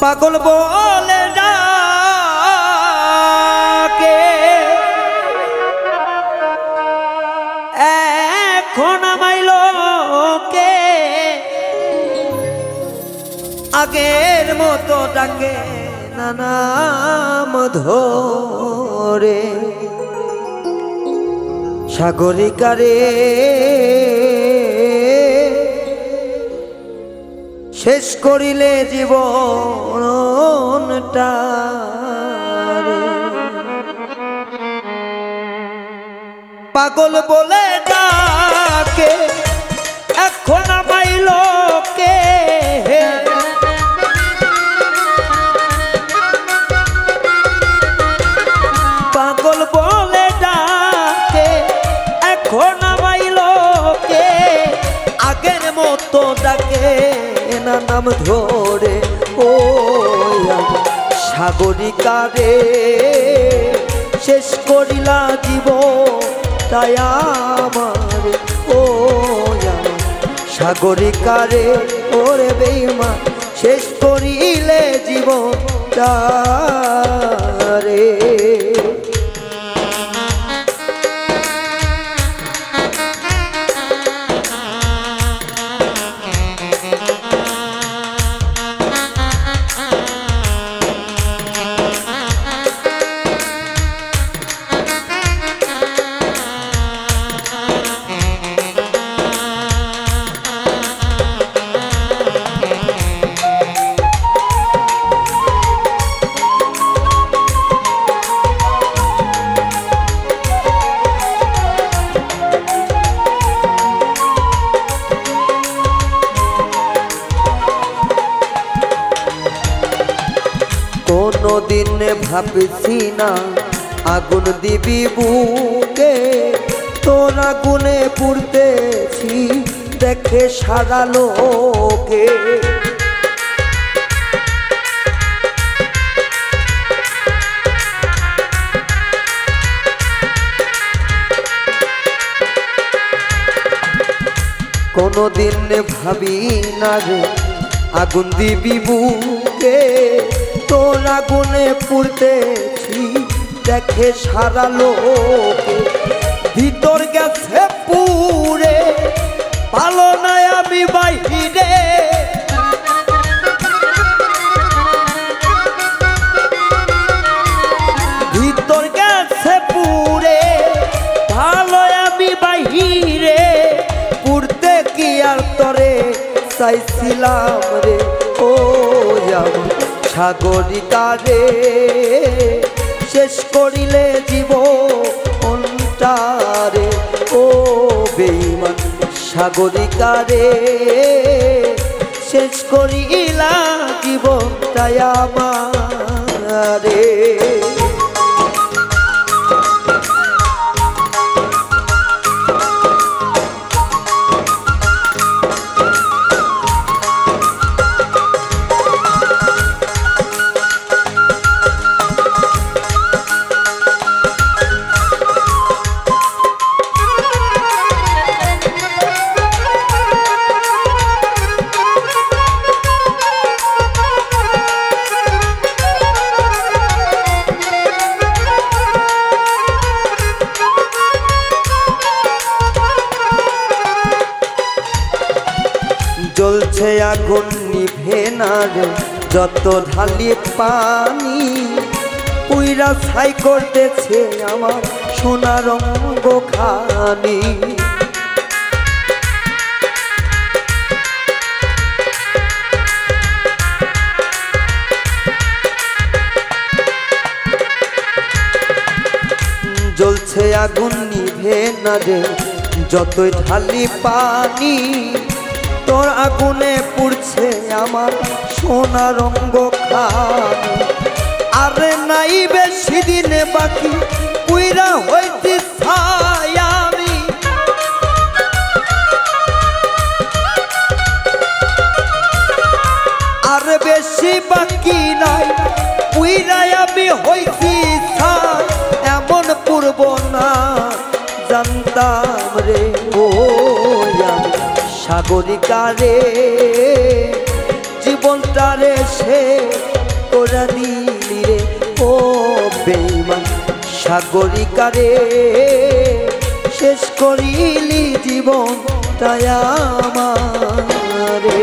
পাগল বলে ডাকে এখন আমায় লোকে আগের মতো ডাকে না নাম ধরে সাগরিকারে শেষ করিলে জীবনটা পাগল বলে ডাকে এখন আমায় লোকে পাগল বলে ডাকে এখন আমায় লোকে আগের মতো ডাকে না নাম ধরে ও সাগরিকারে শেষ করিলা জীবনটাই আমার ও সাগরিকারে ওরে বেঈমান শেষ করিলে জীবনটারে কোনদিন ভাবছি না আগুন দিবি বুকে তোর আগুনে পুড়তেছি দেখে সারা লোকে কোনদিন ভাবি না রে আগুন দিবি বুকে তোর আগুনে পুড়তেছি দেখে সারা লোকে ভিতর গেছে পুরে পালো না আমি বাইরে ভিতর গেছে পুরে ভালো আমি বাইরে পুড়তে কি আর তরে চাইছিলাম রে ও যাবো সাগরিকারে শেষ করিলে জীবনটারে ও বেঈমান সাগরিকারে শেষ করিলা জীবনটাই আমারে জ্বলছে আগুন নিভে না রে যত ঢালি পানি পুইরা ছাই করতেছে আমার সোনা রঙ খানি জ্বলছে আগুন নিভে না রে যতই ঢালি পানি তোর আগুনে পুড়ছে আমার সোনা রঙ খানি আরে নাই বেশি দিনে বাকি পুইরা হইতে ছাই আমি আর বেশি বাকি নাই পুইরা আমি হইতে ছাই এমন পূর্ব না জানতাম রে ও সাগরিকারে জীবনটারে সে করে দিলি রে ও বেঈমান সাগরিকারে শেষ করিলি জীবনটাই আমারে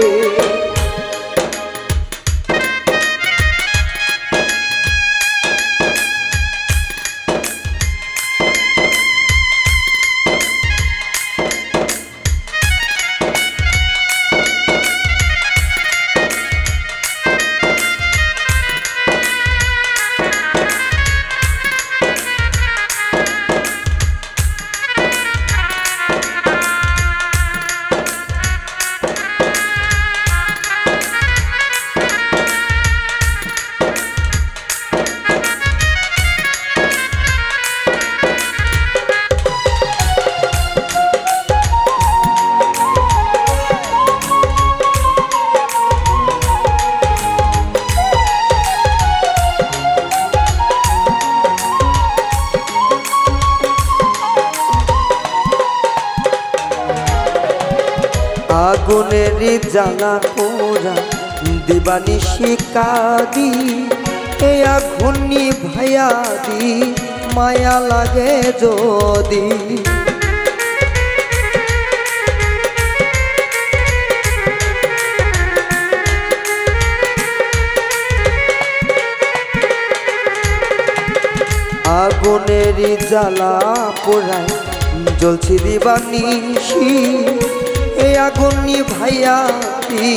আগুনের জ্বালা পোড়া দিবানিশি কাঁদি এ আগুন নিভাইয়া দি মায়া লাগে যদি আগুনের জ্বালা পোড়ায় জ্বলছি দিবানিশি এ আগুন নিভাইয়া দি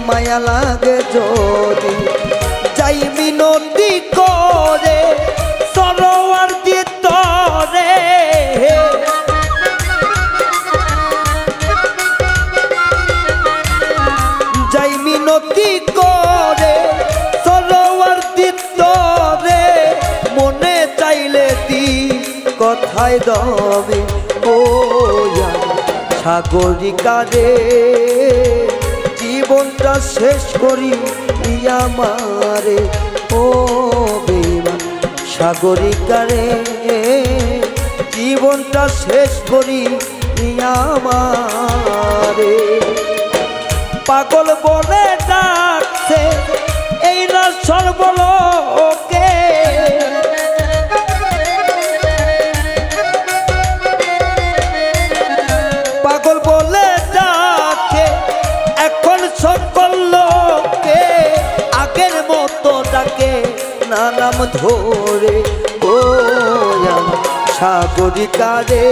মায়া লাগে যদি যাই মিনতি করে সরোয়ার দিতরে যাই মিনতি করে সরোয়ার দিতরে মনে চাইলে দি কথায় দবে ও সাগরিকারে জীবনটা শেষ করি আমারে ও বেঈমান সাগরিকারে জীবনটা শেষ করি আমারে পাগল বলে ডাকছে এই না সর্বলোকে পাগল বলে ডাকে এখন সকল লোকে আগের মতো ডাকে না নাম ধরে ও সাগরিকারে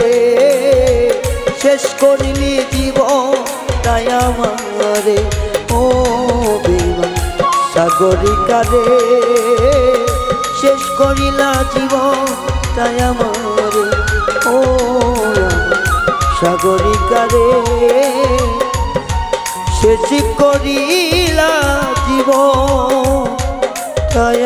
শেষ করিলি জীবনটাই আমারে ও বেঈমান সাগরিকারে শেষ করিলা জীবনটাই আমারে ও সাগরিকারে শেষ করিলা জীবনটাই